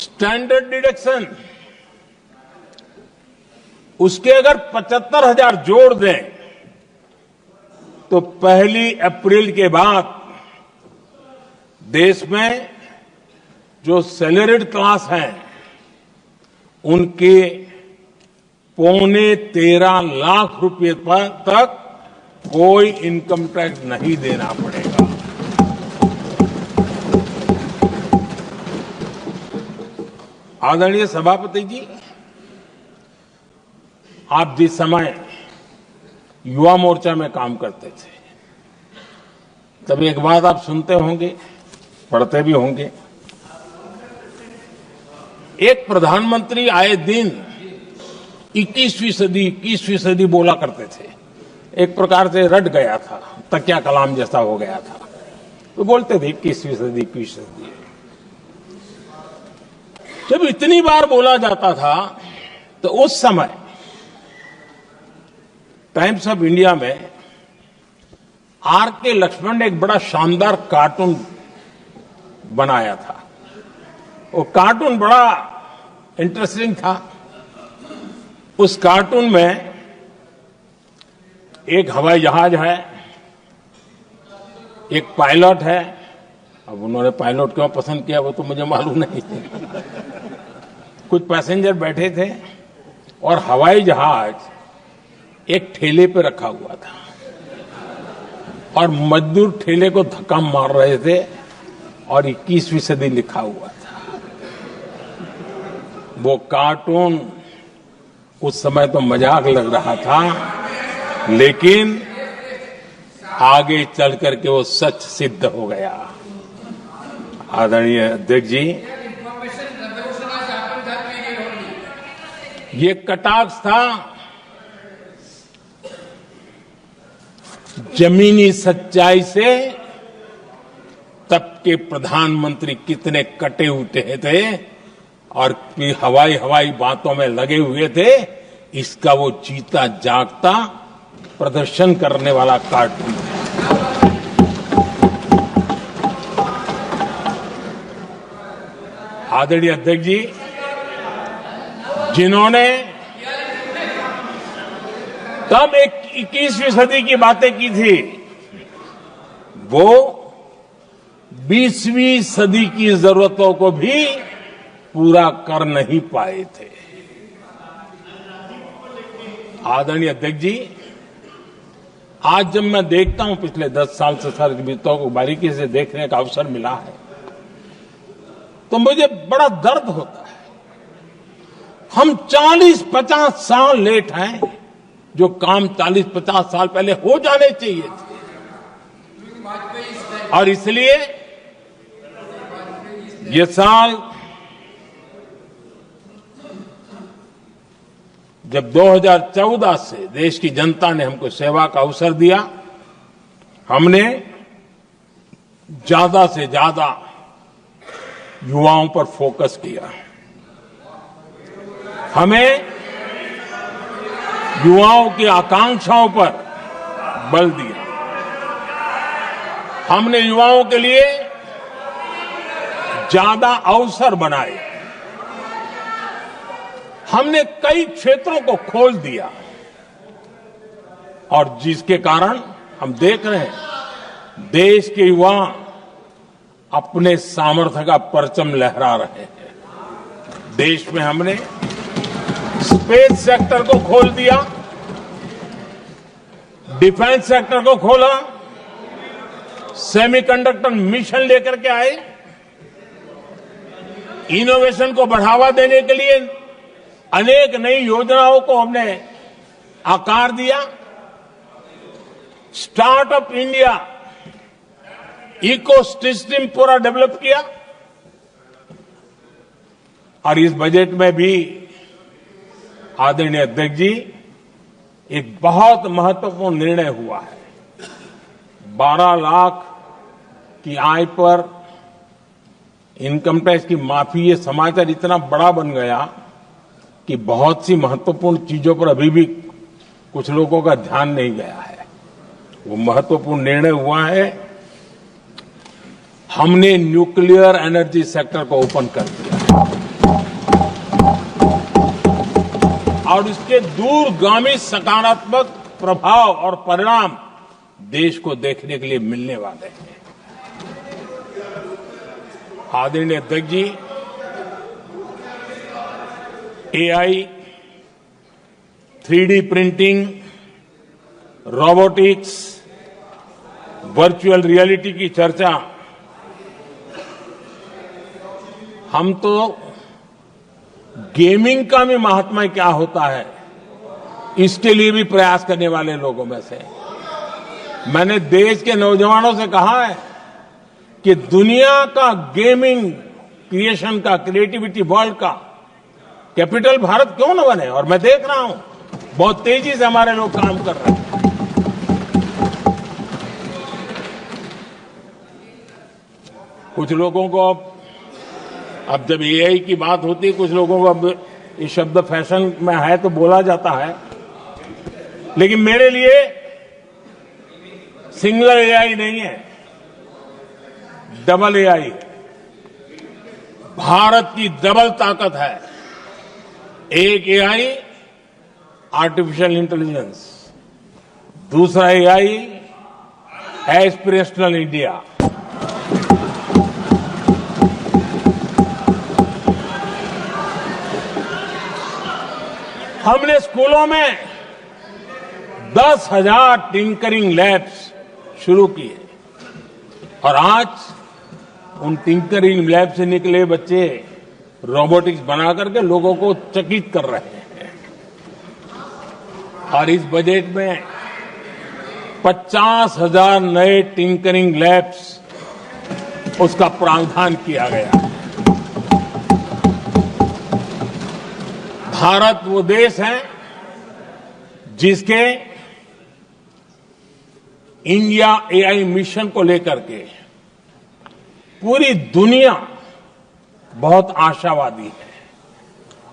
Standard deduction उसके अगर 75,000 जोड़ दें तो 1 अप्रैल के बाद देश में जो सैलरीड क्लास हैं उनके 13.25 लाख रुपए पर तक कोई इनकम टैक्स नहीं देना पड़ेगा। आदरणीय सभापति जी, आप जिस समय युवा मोर्चा में काम करते थे तब एक बात आप सुनते होंगे, पढ़ते भी होंगे। एक प्रधानमंत्री आए दिन 21वीं सदी बोला करते थे। एक प्रकार से रट गया था, तकिया कलाम जैसा हो गया था, तो बोलते थे 21वीं सदी। जब इतनी बार बोला जाता था तो उस समय टाइम्स ऑफ इंडिया में R.K. लक्ष्मण ने एक बड़ा शानदार कार्टून बनाया था। वो कार्टून बड़ा इंटरेस्टिंग था। उस कार्टून में एक हवाई जहाज है, एक पायलट है। अब उन्होंने पायलट क्यों पसंद किया वो तो मुझे मालूम नहीं। कुछ पैसेंजर बैठे थे और हवाई जहाज एक ठेले पे रखा हुआ था और मजदूर ठेले को धक्का मार रहे थे और 21वीं सदी लिखा हुआ था। वो कार्टून उस समय तो मजाक लग रहा था, लेकिन आगे चल करके वो सच सिद्ध हो गया। आदरणीय अध्यक्ष जी, ये कटाक्ष था जमीनी सच्चाई से। तब के प्रधानमंत्री कितने कटे उठे थे और हवाई बातों में लगे हुए थे, इसका वो जीता जागता प्रदर्शन करने वाला कार्टून है। आदरणीय अध्यक्ष जी, जिन्होंने तब 21वीं सदी की बातें की थी, वो 20वीं सदी की जरूरतों को भी पूरा कर नहीं पाए थे। आदरणीय अध्यक्ष जी, आज जब मैं देखता हूं, पिछले 10 साल से सारी विषयों को बारीकी से देखने का अवसर मिला है, तो मुझे बड़ा दर्द होता है। हम 40-50 साल लेट हैं, जो काम 40-50 साल पहले हो जाने चाहिए थे। और इसलिए ये साल जब 2014 से देश की जनता ने हमको सेवा का अवसर दिया, हमने ज्यादा से ज्यादा युवाओं पर फोकस किया। हमें युवाओं की आकांक्षाओं पर बल दिया। हमने युवाओं के लिए ज्यादा अवसर बनाए। हमने कई क्षेत्रों को खोल दिया और जिसके कारण हम देख रहे हैं देश के युवा अपने सामर्थ्य का परचम लहरा रहे हैं। देश में हमने स्पेस सेक्टर को खोल दिया, डिफेंस सेक्टर को खोला, सेमीकंडक्टर मिशन लेकर के आए, इनोवेशन को बढ़ावा देने के लिए अनेक नई योजनाओं को हमने आकार दिया। स्टार्टअप इंडिया इकोसिस्टम पूरा डेवलप किया और इस बजट में भी आदरणीय अध्यक्ष जी एक बहुत महत्वपूर्ण निर्णय हुआ है। 12 लाख की आय पर इनकम टैक्स की माफी। ये समाचार इतना बड़ा बन गया कि बहुत सी महत्वपूर्ण चीजों पर अभी भी कुछ लोगों का ध्यान नहीं गया है। वो महत्वपूर्ण निर्णय हुआ है। हमने न्यूक्लियर एनर्जी सेक्टर को ओपन कर दिया। और इसके दूरगामी सकारात्मक प्रभाव और परिणाम देश को देखने के लिए मिलने वाले हैं। आदरणीय अध्यक्ष जी, AI, 3D printing, robotics, virtual reality की चर्चा हम तो गेमिंग का भी महात्मा क्या होता है इसके लिए भी प्रयास करने वाले लोगों में से। मैंने देश के नौजवानों से कहा है कि दुनिया का गेमिंग क्रिएशन का, क्रिएटिविटी वर्ल्ड का कैपिटल भारत क्यों न बने। और मैं देख रहा हूं बहुत तेजी से हमारे लोग काम कर रहे हैं। कुछ लोगों को अब जब एआई की बात होती है, कुछ लोगों को अब ये शब्द फैशन में है तो बोला जाता है, लेकिन मेरे लिए सिंगल एआई नहीं है, डबल एआई। भारत की डबल ताकत है। एक एआई आर्टिफिशियल इंटेलिजेंस, दूसरा एआई एस्पिरेशनल इंडिया। हमने स्कूलों में 10,000 टिंकरिंग लैब्स शुरू किए और आज उन टिंकरिंग लैब से निकले बच्चे रोबोटिक्स बना करके लोगों को चकित कर रहे हैं। और इस बजट में 50,000 नए टिंकरिंग लैब्स उसका प्रावधान किया गया। भारत वो देश है जिसके इंडिया एआई मिशन को लेकर के पूरी दुनिया बहुत आशावादी है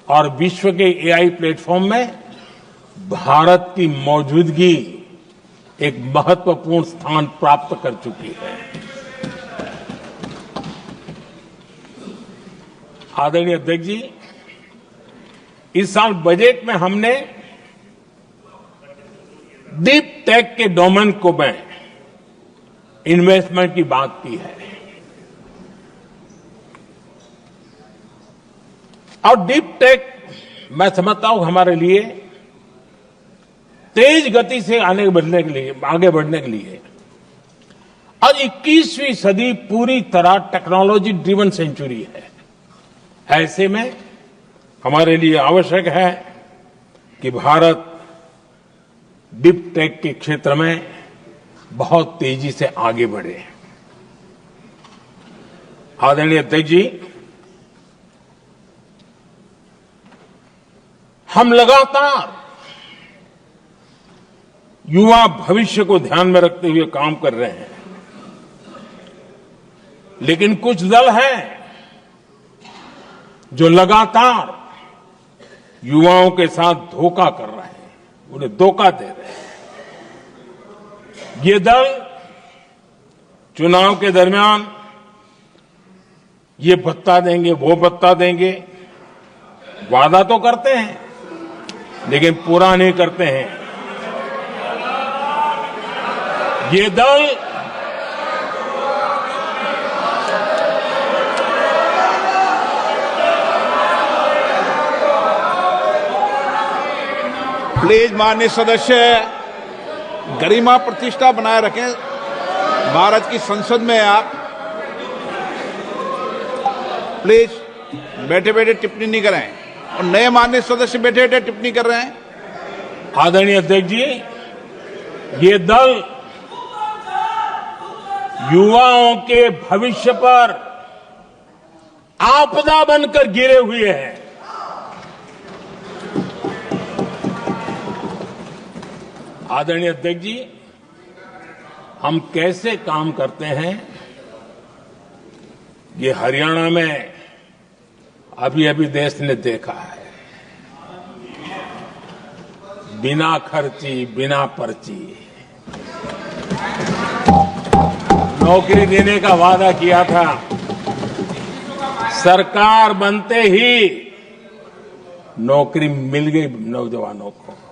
और विश्व के एआई प्लेटफॉर्म में भारत की मौजूदगी एक महत्वपूर्ण स्थान प्राप्त कर चुकी है। आदरणीय अध्यक्ष जी, इस साल बजट में हमने डीप टेक के डोमेन को में इन्वेस्टमेंट की बात की है और डीप टेक मैं समझता हूं हमारे लिए तेज गति से आगे बढ़ने के लिए आज 21वीं सदी पूरी तरह टेक्नोलॉजी ड्रिवन सेंचुरी है। ऐसे में हमारे लिए आवश्यक है कि भारत डीप टेक के क्षेत्र में बहुत तेजी से आगे बढ़े। आदरणीय अध्यक्ष जी, हम लगातार युवा भविष्य को ध्यान में रखते हुए काम कर रहे हैं, लेकिन कुछ दल हैं जो लगातार युवाओं के साथ धोखा कर रहे हैं, उन्हें धोखा दे रहे हैं। ये दल चुनाव के दरमियान ये भत्ता देंगे, वो भत्ता देंगे, वादा तो करते हैं लेकिन पूरा नहीं करते हैं। ये दल प्लीज माननीय सदस्य गरिमा प्रतिष्ठा बनाए रखें। भारत की संसद में आप प्लीज बैठे बैठे टिप्पणी नहीं करें और नए माननीय सदस्य बैठे बैठे टिप्पणी कर रहे हैं। आदरणीय अध्यक्ष जी, ये दल युवाओं के भविष्य पर आपदा बनकर गिरे हुए हैं। आदरणीय अध्यक्ष जी, हम कैसे काम करते हैं ये हरियाणा में अभी अभी देश ने देखा है। बिना खर्ची, बिना पर्ची नौकरी देने का वादा किया था। सरकार बनते ही नौकरी मिल गई नौजवानों को।